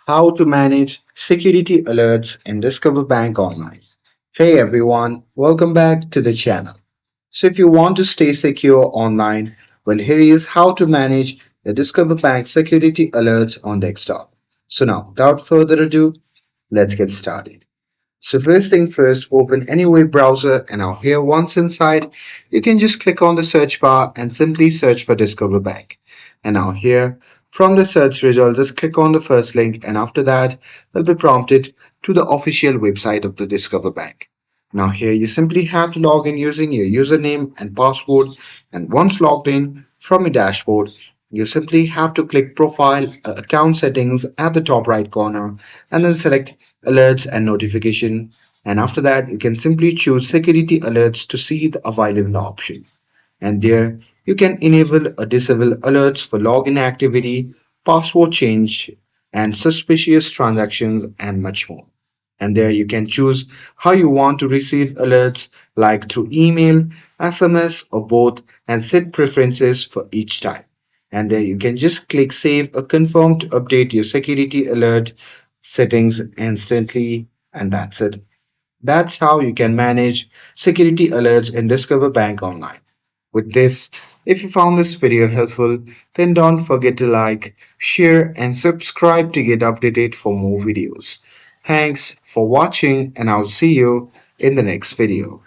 How to manage security alerts in Discover Bank Online. Hey everyone, welcome back to the channel. So if you want to stay secure online, well here is how to manage the Discover Bank security alerts on desktop. So now without further ado, let's get started. So first thing first, open any web browser and now here once inside, you can just click on the search bar and simply search for Discover Bank. And now here, from the search result, just click on the first link and after that, you'll be prompted to the official website of the Discover Bank. Now here you simply have to log in using your username and password, and once logged in from your dashboard, you simply have to click Profile Account Settings at the top right corner and then select Alerts and Notification. And after that, you can simply choose Security Alerts to see the available option. And there you can enable or disable alerts for login activity, password change, and suspicious transactions, and much more. And there you can choose how you want to receive alerts, like through email, SMS, or both, and set preferences for each type. And there you can just click Save or Confirm to update your security alert settings instantly, and that's it. That's how you can manage security alerts in Discover Bank Online. With this, if you found this video helpful, then don't forget to like, share, and subscribe to get updated for more videos. Thanks for watching, and I'll see you in the next video.